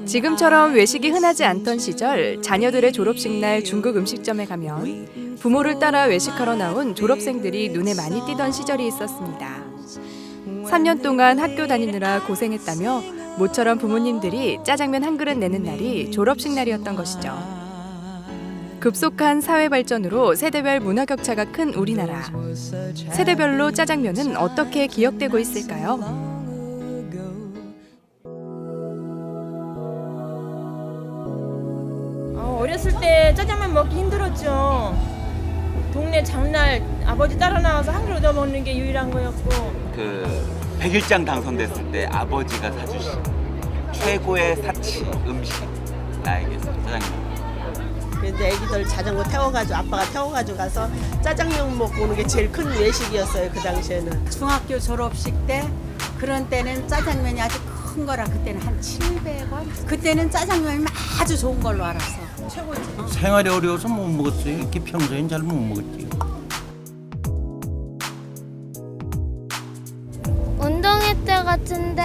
지금처럼 외식이 흔하지 않던 시절 자녀들의 졸업식 날 중국 음식점에 가면 부모를 따라 외식하러 나온 졸업생들이 눈에 많이 띄던 시절이 있었습니다. 3년 동안 학교 다니느라 고생했다며 모처럼 부모님들이 짜장면 한 그릇 내는 날이 졸업식 날이었던 것이죠. 급속한 사회 발전으로 세대별 문화 격차가 큰 우리나라. 세대별로 짜장면은 어떻게 기억되고 있을까요? 어렸을 때 짜장면 먹기 힘들었죠. 동네 장날 아버지 따라 나와서 한 그릇 얻어 먹는 게 유일한 거였고. 그 100일장 당선됐을 때 아버지가 사주신 최고의 사치 음식 나에게서 짜장면. 그래서 애기들 자전거 태워가지고 아빠가 태워가지고 가서 짜장면 먹고 오는 게 제일 큰 외식이었어요. 그 당시에는. 중학교 졸업식 때 그런 때는 짜장면이 아주 큰 거라 그때는 한 700원. 그때는 짜장면이 아주 좋은 걸로 알았어. 최고지. 생활이 어려워서 못 먹었어요. 이렇게 평소엔 잘 못 먹었지. 운동회 때 같은데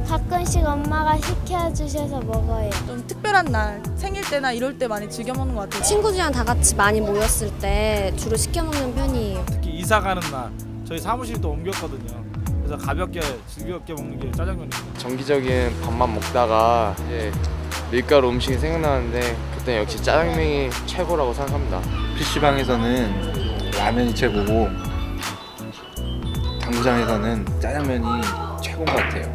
가끔씩 엄마가 시켜주셔서 먹어요. 좀 특별한 날, 생일 때나 이럴 때 많이 즐겨 먹는 것 같아요. 친구들이랑 다 같이 많이 모였을 때 주로 시켜 먹는 편이에요. 특히 이사 가는 날 저희 사무실도 옮겼거든요. 그래서 가볍게 즐겁게 먹는 게 짜장면입니다. 정기적인 밥만 먹다가 이제 밀가루 음식이 생각나는데 그때 역시 짜장면이 최고라고 생각합니다. PC방에서는 라면이 최고고 당구장에서는 짜장면이 최고인 것 같아요.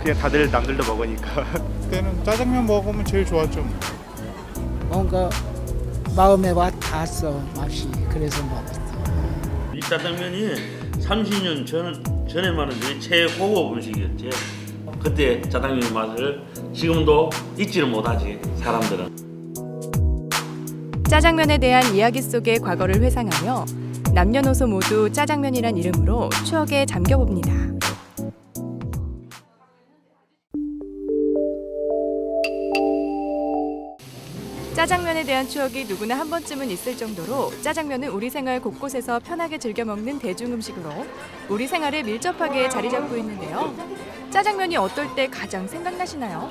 그냥 다들 남들도 먹으니까. 그때는 짜장면 먹으면 제일 좋았죠. 뭔가 마음에 와 닿았어 맛이. 그래서 먹었어. 이 짜장면이 30년 전에 말하는 최고급 음식이었지. 그때 짜장면의 맛을 지금도 잊지를 못하지 사람들은. 짜장면에 대한 이야기 속의 과거를 회상하며 남녀노소 모두 짜장면이란 이름으로 추억에 잠겨봅니다. 짜장면에 대한 추억이 누구나 한 번쯤은 있을 정도로 짜장면은 우리 생활 곳곳에서 편하게 즐겨 먹는 대중음식으로 우리 생활에 밀접하게 자리 잡고 있는데요. 짜장면이 어떨 때 가장 생각나시나요?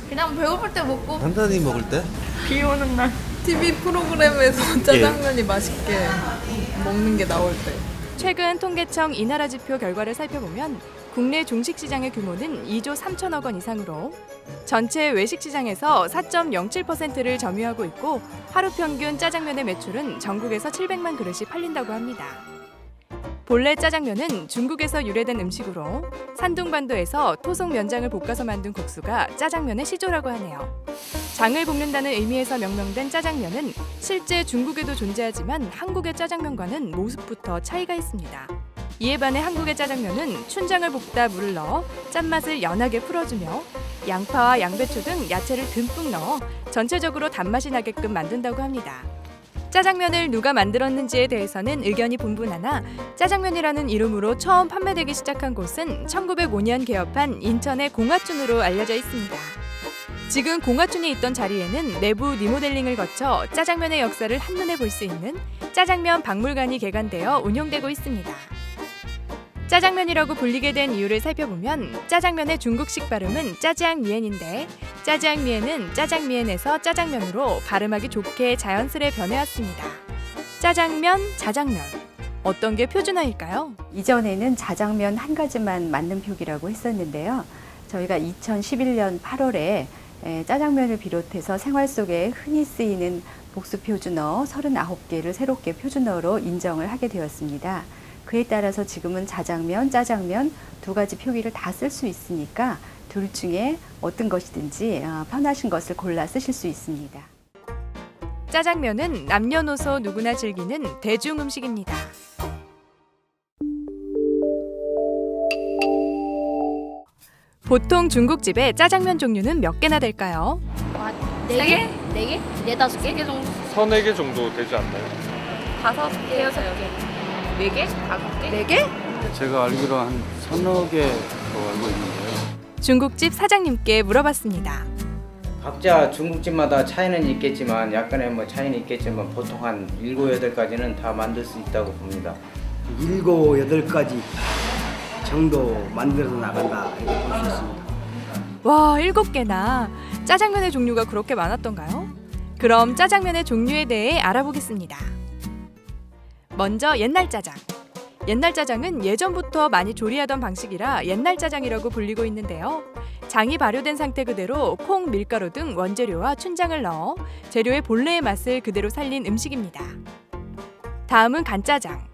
그냥 배고플 때 먹고 간단히 먹을 때? 비 오는 날 TV 프로그램에서 짜장면이 맛있게 먹는 게 나올 때. 최근 통계청 이나라 지표 결과를 살펴보면 국내 중식 시장의 규모는 2조 3천억 원 이상으로 전체 외식 시장에서 4.07%를 점유하고 있고 하루 평균 짜장면의 매출은 전국에서 700만 그릇이 팔린다고 합니다. 본래 짜장면은 중국에서 유래된 음식으로 산둥반도에서 토속 면장을 볶아서 만든 국수가 짜장면의 시조라고 하네요. 장을 볶는다는 의미에서 명명된 짜장면은 실제 중국에도 존재하지만 한국의 짜장면과는 모습부터 차이가 있습니다. 이에 반해 한국의 짜장면은 춘장을 볶다 물을 넣어 짠맛을 연하게 풀어주며 양파와 양배추 등 야채를 듬뿍 넣어 전체적으로 단맛이 나게끔 만든다고 합니다. 짜장면을 누가 만들었는지에 대해서는 의견이 분분하나 짜장면이라는 이름으로 처음 판매되기 시작한 곳은 1905년 개업한 인천의 공화춘으로 알려져 있습니다. 지금 공화춘이 있던 자리에는 내부 리모델링을 거쳐 짜장면의 역사를 한눈에 볼 수 있는 짜장면 박물관이 개관되어 운영되고 있습니다. 짜장면이라고 불리게 된 이유를 살펴보면 짜장면의 중국식 발음은 짜장미엔인데 짜장미엔은 짜장미엔에서 짜장면으로 발음하기 좋게 자연스레 변해왔습니다. 짜장면, 자장면. 어떤 게 표준어일까요? 이전에는 자장면 한 가지만 맞는 표기라고 했었는데요. 저희가 2011년 8월에 짜장면을 비롯해서 생활 속에 흔히 쓰이는 복수 표준어 39개를 새롭게 표준어로 인정을 하게 되었습니다. 그에 따라서 지금은 자장면, 짜장면 두 가지 표기를 다 쓸 수 있으니까 둘 중에 어떤 것이든지 편하신 것을 골라 쓰실 수 있습니다. 짜장면은 남녀노소 누구나 즐기는 대중 음식입니다. 보통 중국집의 짜장면 종류는 몇 개나 될까요? 4개? 4개? 4, 5개 정도? 3-4개 정도 되지 않나요? 5개, 6개. 4개? 5개? 4개? 제가 알기로 한 3-4개 알고 있는데요. 중국집 사장님께 물어봤습니다. 각자 중국집마다 차이는 있겠지만 약간의 차이는 있겠지만 보통 한 7, 8가지는 다 만들 수 있다고 봅니다. 7, 8가지 정도 만들어서 나간다 이렇게 볼 수 있습니다. 와, 7개나. 짜장면의 종류가 그렇게 많았던가요? 그럼 짜장면의 종류에 대해 알아보겠습니다. 먼저 옛날 짜장. 옛날 짜장은 예전부터 많이 조리하던 방식이라 옛날 짜장이라고 불리고 있는데요. 장이 발효된 상태 그대로 콩, 밀가루 등 원재료와 춘장을 넣어 재료의 본래의 맛을 그대로 살린 음식입니다. 다음은 간짜장.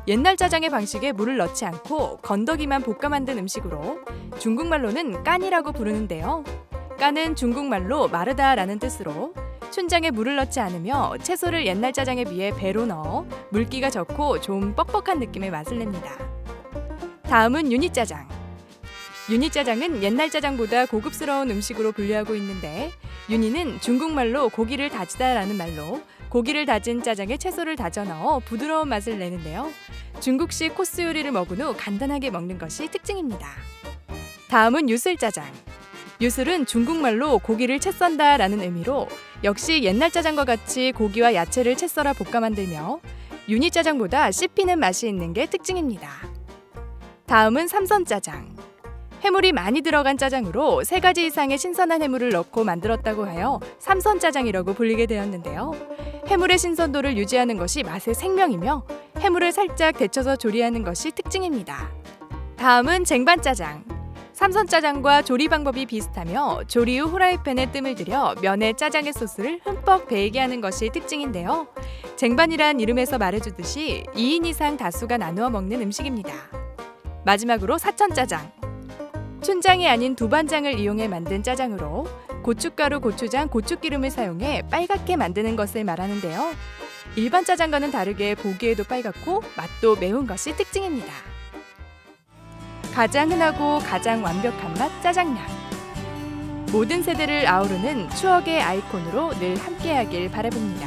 옛날 짜장의 방식에 물을 넣지 않고 건더기만 볶아 만든 음식으로 중국말로는 깐이라고 부르는데요. 깐은 중국말로 마르다라는 뜻으로 춘장에 물을 넣지 않으며 채소를 옛날 짜장에 비해 배로 넣어 물기가 적고 좀 뻑뻑한 느낌의 맛을 냅니다. 다음은 유니짜장. 유니짜장은 옛날 짜장보다 고급스러운 음식으로 분류하고 있는데 유니는 중국말로 고기를 다지다라는 말로 고기를 다진 짜장에 채소를 다져 넣어 부드러운 맛을 내는데요. 중국식 코스 요리를 먹은 후 간단하게 먹는 것이 특징입니다. 다음은 유슬짜장. 유슬은 중국말로 고기를 채 썬다라는 의미로 역시 옛날 짜장과 같이 고기와 야채를 채 썰어 볶아 만들며 유니짜장보다 씹히는 맛이 있는 게 특징입니다. 다음은 삼선짜장. 해물이 많이 들어간 짜장으로 3가지 이상의 신선한 해물을 넣고 만들었다고 하여 삼선짜장이라고 불리게 되었는데요. 해물의 신선도를 유지하는 것이 맛의 생명이며 해물을 살짝 데쳐서 조리하는 것이 특징입니다. 다음은 쟁반짜장. 삼선짜장과 조리 방법이 비슷하며 조리 후 후라이팬에 뜸을 들여 면에 짜장의 소스를 흠뻑 배이게 하는 것이 특징인데요. 쟁반이란 이름에서 말해주듯이 2인 이상 다수가 나누어 먹는 음식입니다. 마지막으로 사천짜장. 춘장이 아닌 두반장을 이용해 만든 짜장으로 고춧가루, 고추장, 고추기름을 사용해 빨갛게 만드는 것을 말하는데요. 일반 짜장과는 다르게 보기에도 빨갛고 맛도 매운 것이 특징입니다. 가장 흔하고 가장 완벽한 맛 짜장면. 모든 세대를 아우르는 추억의 아이콘으로 늘 함께하길 바라봅니다.